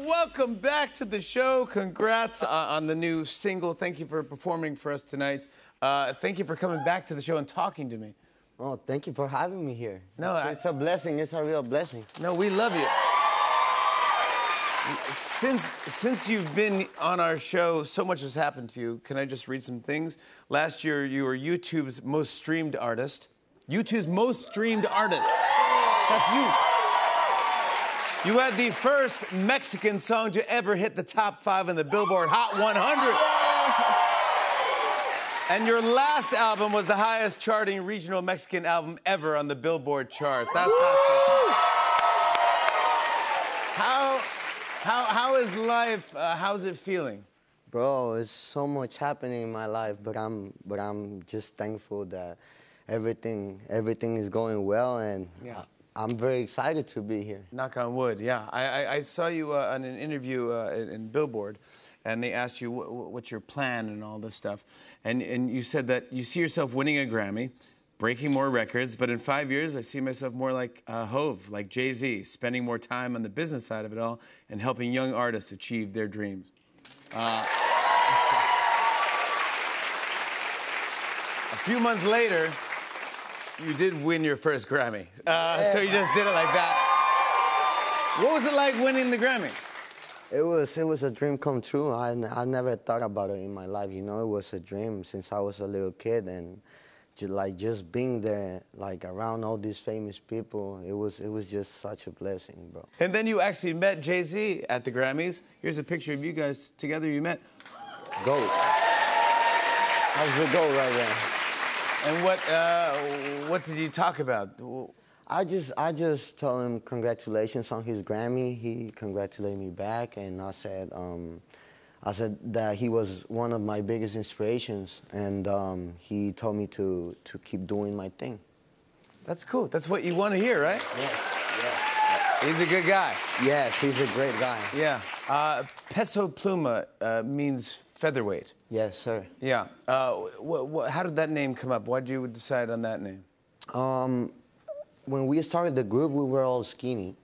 welcome back to the show. Congrats on the new single. Thank you for performing for us tonight. Thank you for coming back to the show and talking to me. Oh, thank you for having me here. No, it's a blessing. It's a real blessing. No, we love you. Since you've been on our show, so much has happened to you. Can I just read some things? Last year, you were YouTube's most streamed artist. YouTube's most streamed artist. That's you. You had the first Mexican song to ever hit the top 5 in the Billboard Hot 100. And your last album was the highest charting regional Mexican album ever on the Billboard charts. That's how is life? How's it feeling? Bro, it's so much happening in my life, but I'm just thankful that everything is going well, and yeah. I'm very excited to be here. Knock on wood, yeah. I saw you on an interview in Billboard, and they asked you what's your plan and all this stuff. And you said that you see yourself winning a Grammy, breaking more records, but in 5 years, I see myself more like Hove, like Jay-Z, spending more time on the business side of it all and helping young artists achieve their dreams. A few months later, you did win your first Grammy. So you just did it like that. What was it like winning the Grammy? It was a dream come true. I never thought about it in my life, you know. It was a dream since I was a little kid, and just being there, like around all these famous people, it was just such a blessing, bro. And then you actually met Jay-Z at the Grammys. Here's a picture of you guys together. You met. Goat. How's the goat right there? And what did you talk about? I just told him congratulations on his Grammy. He congratulated me back, and I said that he was one of my biggest inspirations, and he told me to keep doing my thing. That's cool. That's what you want to hear, right? Yes. He's a good guy. Yes, he's a great guy. Yeah. Peso Pluma means featherweight. Yes, sir. Yeah. How did that name come up? Why did you decide on that name? When we started the group, we were all skinny.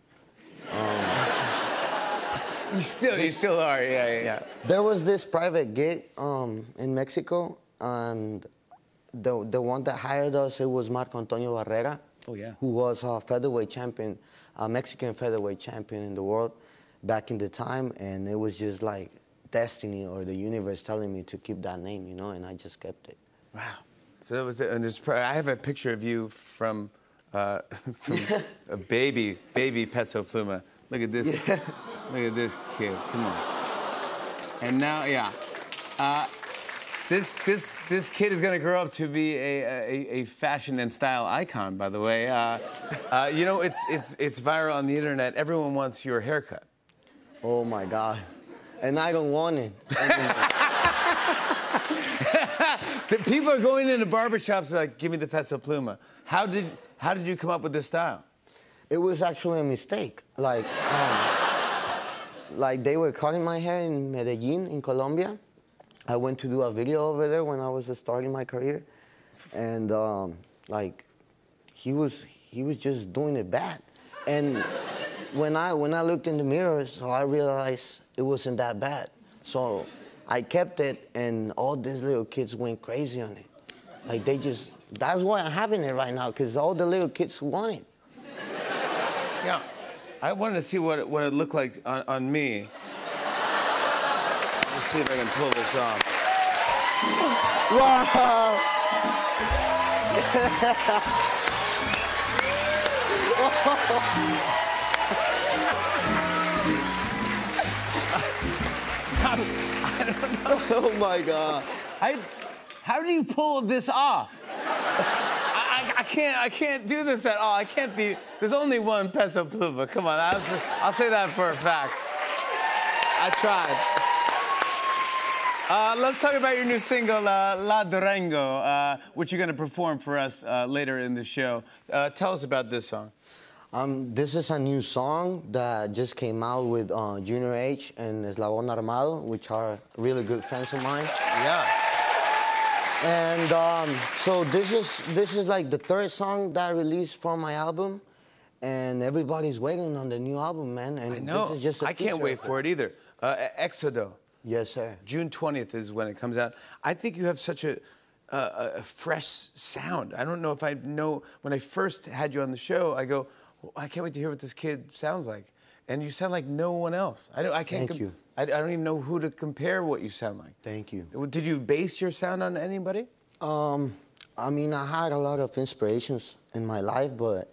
You still are, yeah. There was this private gig in Mexico, and the one that hired us, it was Marco Antonio Barrera. Oh, yeah. Who was a featherweight champion, a Mexican featherweight champion in the world back in the time, and it was just like destiny or the universe telling me to keep that name, you know, and I just kept it. Wow. So that was it. And I have a picture of you from a baby Peso Pluma. Look at this. Yeah. Look at this kid. Come on. And now, yeah. This kid is going to grow up to be a fashion and style icon, by the way. You know, it's viral on the internet. Everyone wants your haircut. Oh, my God. And I don't want it. The people are going into barbershops like, give me the Peso Pluma. How did you come up with this style? It was actually a mistake. Like they were cutting my hair in Medellin, in Colombia. I went to do a video over there when I was starting my career, and like he was just doing it bad. And when I looked in the mirror, so I realized it wasn't that bad. So I kept it, and all these little kids went crazy on it. Like that's why I'm having it right now, because all the little kids want it. Yeah, I wanted to see what it looked like on me. Let's see if I can pull this off. Wow! I don't know. Oh my God! How do you pull this off? I can't do this at all. I can't be. There's only one Peso Pluma. Come on, I'll say that for a fact. I tried. Let's talk about your new single, La Durango, which you're going to perform for us later in the show. Tell us about this song. This is a new song that just came out with Junior H and Eslabon Armado, which are really good friends of mine. Yeah. And so this is like the third song that I released from my album. and everybody's waiting on the new album, man. And I know. this is just a I can't teaser wait of for it either. Exodo. Yes, sir. June 20th is when it comes out. I think you have such a fresh sound. I don't know if I know. When I first had you on the show, I go, well, I can't wait to hear what this kid sounds like. And you sound like no one else. I can't. Thank you. I don't even know who to compare what you sound like. Thank you. Did you base your sound on anybody? I mean, I had a lot of inspirations in my life, but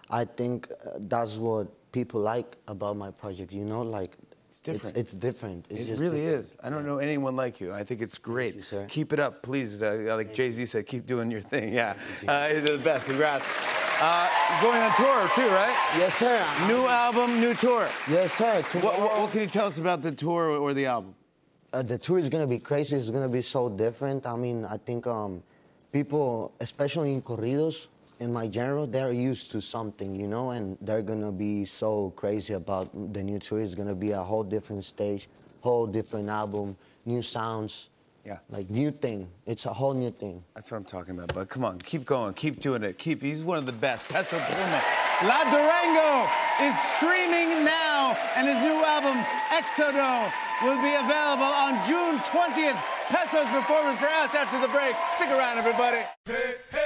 I think that's what people like about my project. You know, like. It's different. It's different. It's it just really different. is. I don't know anyone like you. I think it's great. Thank you, sir. Keep it up, please. Like Jay-Z said, keep doing your thing. Yeah, you're the best. Congrats. Going on tour too, right? Yes, sir. New album, new tour. Yes, sir. What can you tell us about the tour or the album? The tour is gonna be crazy. It's gonna be so different. I mean, I think people, especially in corridos, in my genre, they're used to something, you know, and they're gonna be so crazy about the new tour. It's gonna be a whole different stage, whole different album, new sounds. Yeah. Like new thing. It's a whole new thing. That's what I'm talking about. But come on, keep going, keep doing it. He's one of the best. Peso Pluma. La Durango is streaming now, and his new album, Exodo, will be available on June 20th. Peso's performing for us after the break. Stick around, everybody. Hey, hey.